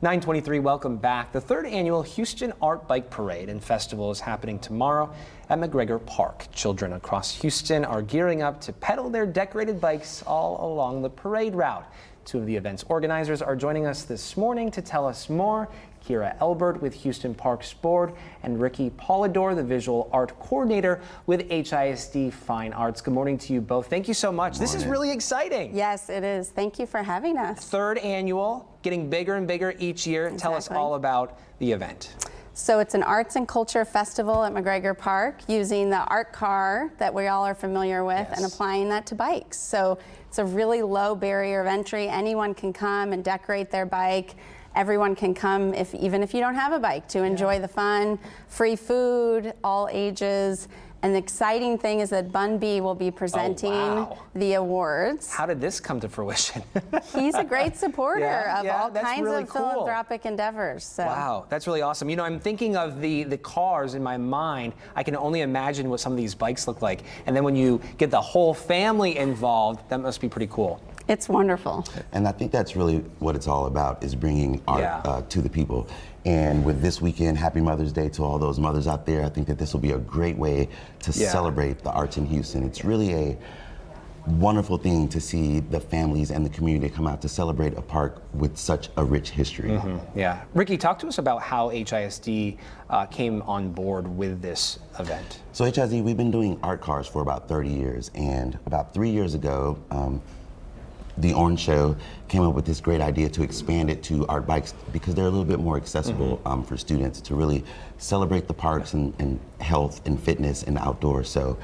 923, welcome back. The third annual Houston Art Bike Parade and Festival is happening tomorrow at McGregor Park. Children across Houston are gearing up to pedal their decorated bikes all along the parade route. Two of the event's organizers are joining us this morning to tell us more. Kira Elbert with Houston Parks Board and Ricky Polidor, the visual art coordinator with HISD Fine Arts. Good morning to you both. Thank you so much. This is really exciting. Yes, it is. Thank you for having us. Third annual, getting bigger and bigger each year. Exactly. Tell us all about the event. So it's an arts and culture festival at McGregor Park using the art car that we all are familiar with and applying that to bikes. So it's a really low barrier of entry. Anyone can come and decorate their bike. Everyone can come, even if you don't have a bike, to enjoy the fun. Free food, all ages. And the exciting thing is that Bun B will be presenting the awards. How did this come to fruition? He's a great supporter of all kinds really of cool. philanthropic endeavors. So. Wow, that's really awesome. You know, I'm thinking of the cars in my mind. I can only imagine what some of these bikes look like. And then when you get the whole family involved, that must be pretty cool. It's wonderful. And I think that's really what it's all about, is bringing art to the people. And with this weekend, Happy Mother's Day to all those mothers out there. I think that this will be a great way to celebrate the arts in Houston. It's really a wonderful thing to see the families and the community come out to celebrate a park with such a rich history. Yeah. Ricky, talk to us about how HISD came on board with this event. So HISD, we've been doing art cars for about 30 years. And about 3 years ago, the Orange Show came up with this great idea to expand it to art bikes because they're a little bit more accessible for students to really celebrate the parks and health and fitness and outdoors. So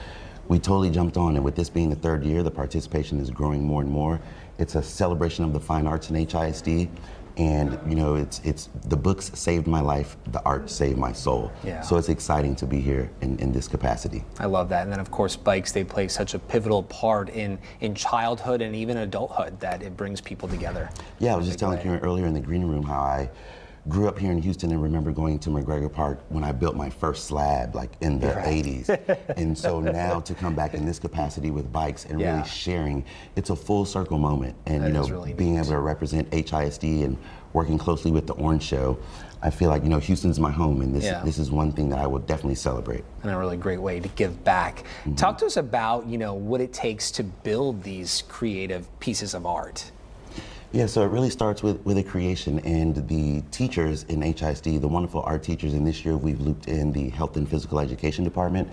we totally jumped on, and with this being the third year, the participation is growing more and more. It's a celebration of the fine arts in HISD. And you know, it's the books saved my life, the art saved my soul. So it's exciting to be here in this capacity. I love that. And then of course bikes, they play such a pivotal part in childhood and even adulthood, that it brings people together. Yeah, I was just telling Karen earlier in the green room how I grew up here in Houston and remember going to McGregor Park when I built my first slab, like in the 80s. And so now to come back in this capacity with bikes and really sharing, it's a full circle moment. And that you know, really being able to represent HISD and working closely with the Orange Show, I feel like, you know, Houston's my home, and this is one thing that I will definitely celebrate. And a really great way to give back. Talk to us about, you know, what it takes to build these creative pieces of art. Yeah, so it really starts with a creation, and the teachers in HISD, the wonderful art teachers, and this year we've looped in the Health and Physical Education Department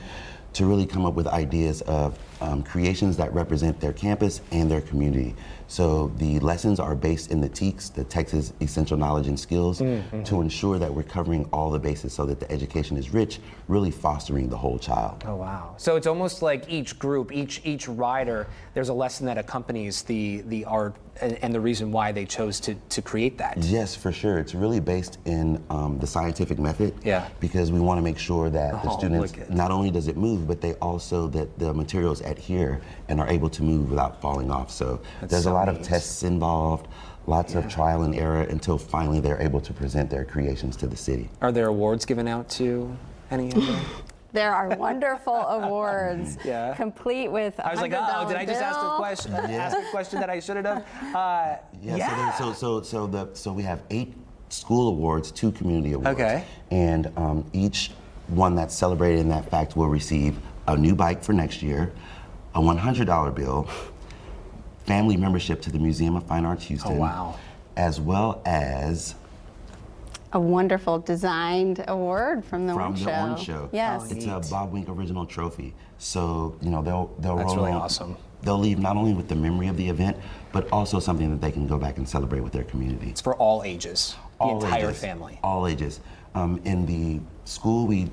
to really come up with ideas of creations that represent their campus and their community. So the lessons are based in the TEKS, the Texas Essential Knowledge and Skills, to ensure that we're covering all the bases so that the education is rich, really fostering the whole child. Oh, wow. So it's almost like each group, each rider, there's a lesson that accompanies the art and the reason why they chose to create that. Yes, for sure. It's really based in the scientific method. Because we want to make sure that the students, not only does it move, but they also, that the materials adhere and are able to move without falling off. So there's a lot of tests involved, lots of trial and error until finally they're able to present their creations to the city. Are there awards given out to any of them? There are wonderful awards, complete with I was like, oh, did I just ask a question? Ask a question that I shouldn't have? So we have 8 school awards, 2 community awards. And each one that's celebrated in that fact will receive a new bike for next year, a $100 bill, family membership to the Museum of Fine Arts Houston, as well as a wonderful designed award from the Orange Show. Yes, it's a Bob Wink original trophy. So you know they'll That's roll really on. awesome. They'll leave not only with the memory of the event, but also something that they can go back and celebrate with their community. It's for all ages, the entire family. All ages. In the school, we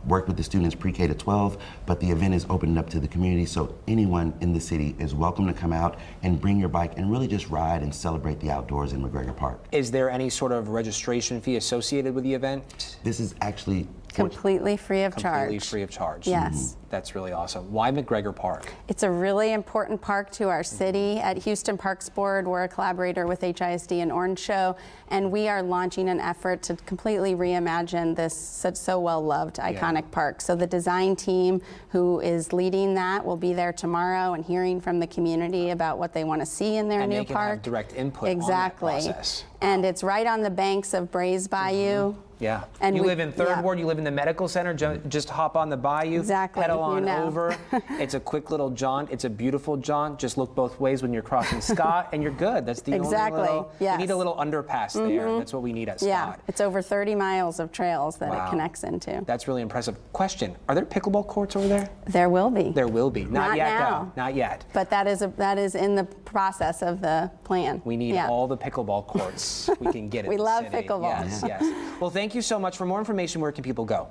work with the students pre-K to 12, but the event is opened up to the community, so anyone in the city is welcome to come out and bring your bike and really just ride and celebrate the outdoors in McGregor Park. Is there any sort of registration fee associated with the event? This is actually Completely free of Completely charge. free of charge. Yes. That's really awesome. Why McGregor Park? It's a really important park to our city. At Houston Parks Board, we're a collaborator with HISD and Orange Show, and we are launching an effort to completely reimagine this so well-loved, iconic park. So the design team who is leading that will be there tomorrow and hearing from the community about what they want to see in their And new they can park. have direct input Exactly. on that process. And it's right on the banks of Brays Bayou. Yeah. And you we- live in Third yeah. Ward, you live in the medical center, just hop on the bayou, Exactly, pedal you on know. over. It's a quick little jaunt. It's a beautiful jaunt. Just look both ways when you're crossing Scott, and you're good. That's the Exactly, only little, yes. we need a little underpass there. That's what we need at Yeah, Scott. it's over 30 miles of trails that Wow. it connects into. That's really impressive. Question, are there pickleball courts over there? There will be. There will be. Not, Not yet, now. though. Not yet. But that is in the process of the plan. We need Yeah. all the pickleball courts we can get in We the love city. pickleball. Yes, yes. Well, thank you so much. For more information, where can people go?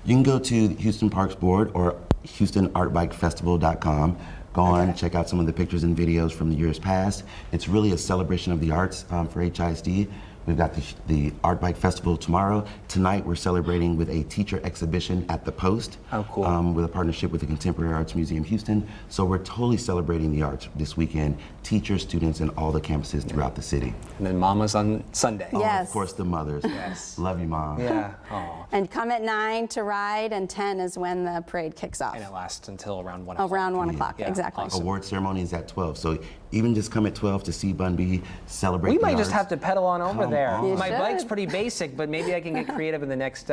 You can go to the Houston Parks Board or HoustonArtBikeFestival.com. Go on, check out some of the pictures and videos from the years past. It's really a celebration of the arts for HISD. We've got the Art Bike Festival tomorrow. Tonight, we're celebrating with a teacher exhibition at the Post. Oh, cool. With a partnership with the Contemporary Arts Museum Houston. So we're totally celebrating the arts this weekend. Teachers, students, and all the campuses throughout the city. And then Mama's on Sunday. Oh, Yes. of course, the mothers. Yes. Love you, Mom. Yeah. Oh. And come at 9 to ride, and 10 is when the parade kicks off. And it lasts until around 1 o'clock. Around 1 o'clock, Yeah, exactly. awesome. Award ceremony is at 12. So even just come at 12 to see Bun B celebrate We the might just arts. have to pedal on over Come there. on. You My should. bike's pretty basic, but maybe I can get creative in the next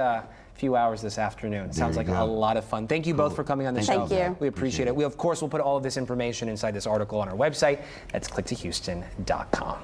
few hours this afternoon. Sounds you like go. a lot of fun. Thank you both for coming on the show. Thank you. We appreciate it. We, of course, will put all of this information inside this article on our website. That's clicktohouston.com.